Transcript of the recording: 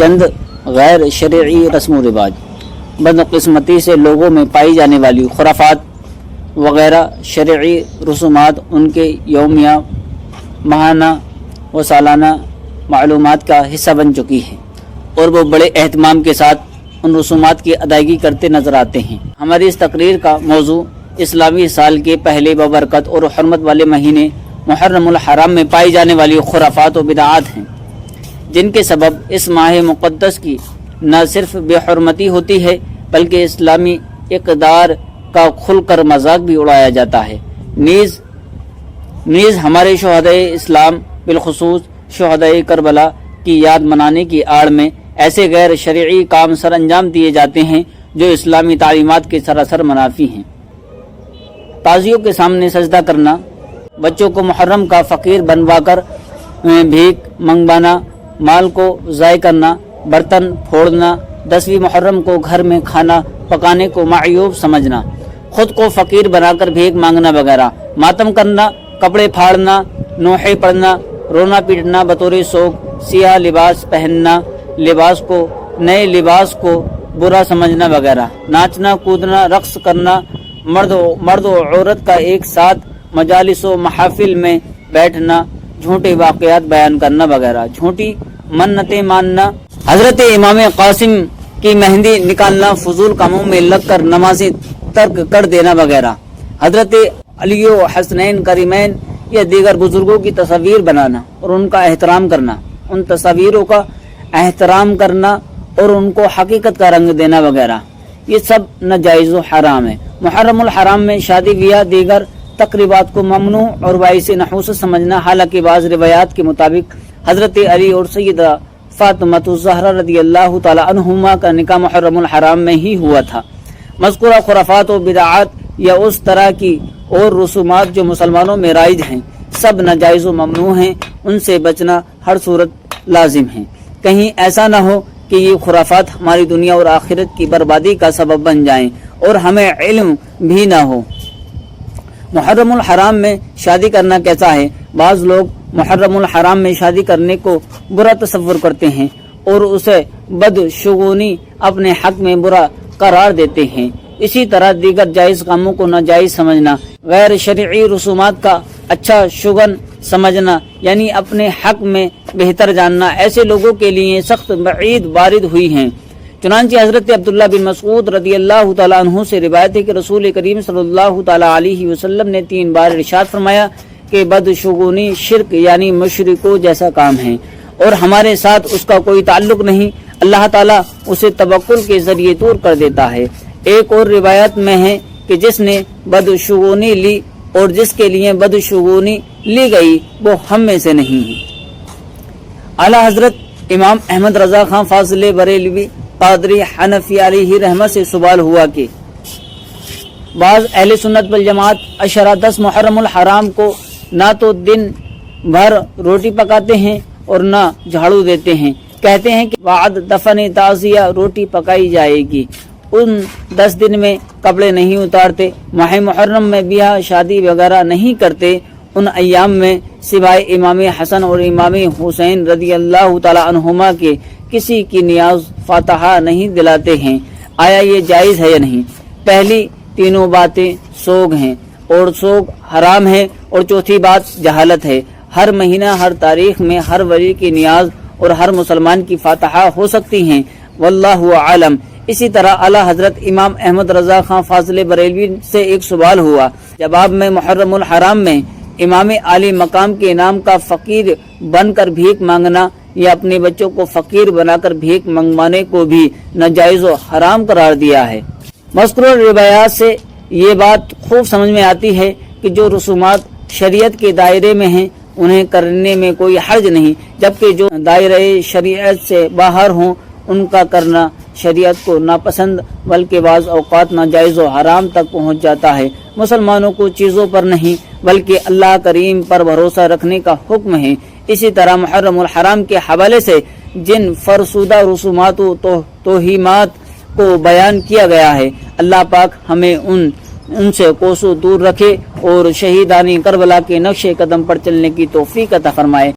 چند غیر شرعی رسم و رواج، بدقسمتی سے لوگوں میں پائی جانے والی خرافات وغیرہ شرعی رسومات ان کے یومیہ، ماہانہ و سالانہ معلومات کا حصہ بن چکی ہے اور وہ بڑے اہتمام کے ساتھ ان رسومات کی ادائیگی کرتے نظر آتے ہیں۔ ہماری اس تقریر کا موضوع اسلامی سال کے پہلے بابرکت اور حرمت والے مہینے محرم الحرام میں پائی جانے والی خرافات و بدعات ہیں، جن کے سبب اس ماہ مقدس کی نہ صرف بے حرمتی ہوتی ہے بلکہ اسلامی اقدار کا کھل کر مذاق بھی اڑایا جاتا ہے۔ نیز ہمارے شہدائے اسلام بالخصوص شہدائے کربلا کی یاد منانے کی آڑ میں ایسے غیر شرعی کام سر انجام دیے جاتے ہیں جو اسلامی تعلیمات کے سراسر منافی ہیں۔ تازیوں کے سامنے سجدہ کرنا، بچوں کو محرم کا فقیر بنوا کر بھیک منگوانا، مال کو ضائع کرنا، برتن پھوڑنا، 10ویں محرم کو گھر میں کھانا پکانے کو معیوب سمجھنا، خود کو فقیر بنا کر بھیک مانگنا وغیرہ، ماتم کرنا، کپڑے پھاڑنا، نوحے پڑھنا، رونا پیٹنا بطور سوگ، سیاہ لباس پہننا، نئے لباس کو برا سمجھنا وغیرہ، ناچنا کودنا، رقص کرنا، مرد و عورت کا ایک ساتھ مجالس و محافل میں بیٹھنا، جھوٹے واقعات بیان کرنا وغیرہ، جھوٹی منتیں ماننا، حضرت امام قاسم کی مہندی نکالنا، فضول کاموں میں لگ کر نمازیں ترک کر دینا وغیرہ، حضرت علی و حسنین کریمین یا دیگر بزرگوں کی تصاویر بنانا اور ان کا احترام کرنا، ان تصاویروں کا احترام کرنا اور ان کو حقیقت کا رنگ دینا وغیرہ، یہ سب ناجائز و حرام ہے۔ محرم الحرام میں شادی بیاہ دیگر تقریبات کو ممنوع اور باعث نحوست سمجھنا، حالانکہ بعض روایات کے مطابق حضرت علی اور سیدہ فاطمہ الزہرا رضی اللہ تعالی عنہما کا نکاح محرم الحرام میں ہی ہوا تھا۔ مذکورہ خرافات و بدعات یا اس طرح کی اور رسومات جو مسلمانوں میں رائج ہیں سب ناجائز و ممنوع ہیں، ان سے بچنا ہر صورت لازم ہے۔ کہیں ایسا نہ ہو کہ یہ خرافات ہماری دنیا اور آخرت کی بربادی کا سبب بن جائیں اور ہمیں علم بھی نہ ہو۔ محرم الحرام میں شادی کرنا کیسا ہے؟ بعض لوگ محرم الحرام میں شادی کرنے کو برا تصور کرتے ہیں اور اسے بدشگونی اپنے حق میں برا قرار دیتے ہیں۔ اسی طرح دیگر جائز کاموں کو ناجائز سمجھنا، غیر شرعی رسومات کا اچھا شگن سمجھنا یعنی اپنے حق میں بہتر جاننا، ایسے لوگوں کے لیے سخت وعید وارد ہوئی ہیں۔ چنانچہ حضرت عبداللہ بن مسعود رضی اللہ تعالیٰ عنہ سے روایت ہے کہ رسول کریم صلی اللہ تعالیٰ علیہ وسلم نے 3 بار ارشاد فرمایا کہ بدشگونی شرک یعنی مشرکوں جیسا کام ہے اور ہمارے ساتھ اس کا کوئی تعلق نہیں، اللہ تعالیٰ اسے توکل کے ذریعے دور کر دیتا ہے۔ ایک اور روایت میں ہے کہ جس نے بدشگونی لی اور جس کے لیے بدشگونی لی گئی وہ ہم میں سے نہیں ہے۔ اعلیٰ حضرت امام احمد رضا خان فاضل بریلوی پادری حنفی علیہ رحمہ سے سوال ہوا کہ بعض اہل سنت والجماعت عشرہ 10 محرم الحرام کو نہ تو دن بھر روٹی پکاتے ہیں اور نہ جھاڑو دیتے ہیں، کہتے ہیں کہ بعد دفن تعزیہ روٹی پکائی جائے گی، ان 10 دن میں کپڑے نہیں اتارتے، ماہ محرم میں بیاہ شادی وغیرہ نہیں کرتے، ان ایام میں سوائے امام حسن اور امام حسین رضی اللہ تعالی عنہما کے کسی کی نیاز فاتحہ نہیں دلاتے ہیں۔ آیا یہ جائز ہے یا نہیں؟ پہلی تینوں باتیں سوگ ہیں اور سوگ حرام ہے، اور چوتھی بات جہالت ہے۔ ہر مہینہ، ہر تاریخ میں ہر ولی کی نیاز اور ہر مسلمان کی فاتحہ ہو سکتی ہیں، واللہ عالم۔ اسی طرح اعلیٰ حضرت امام احمد رضا خان فاضل بریلوی سے ایک سوال ہوا، جواب میں محرم الحرام میں امام عالی مقام کے نام کا فقیر بن کر بھیک مانگنا یا اپنے بچوں کو فقیر بنا کر بھیک منگوانے کو بھی ناجائز و حرام قرار دیا ہے۔ مذکورہ روایات سے یہ بات خوب سمجھ میں آتی ہے کہ جو رسومات شریعت کے دائرے میں ہیں انہیں کرنے میں کوئی حرج نہیں، جبکہ جو دائرۂ شریعت سے باہر ہوں ان کا کرنا شریعت کو ناپسند بلکہ بعض اوقات ناجائز و حرام تک پہنچ جاتا ہے۔ مسلمانوں کو چیزوں پر نہیں بلکہ اللہ کریم پر بھروسہ رکھنے کا حکم ہے۔ اسی طرح محرم الحرام کے حوالے سے جن فرسودہ رسومات و توہمات کو بیان کیا گیا ہے، اللہ پاک ہمیں ان سے کوسوں دور رکھے اور شہیدانی کربلا کے نقش قدم پر چلنے کی توفیق عطا فرمائے۔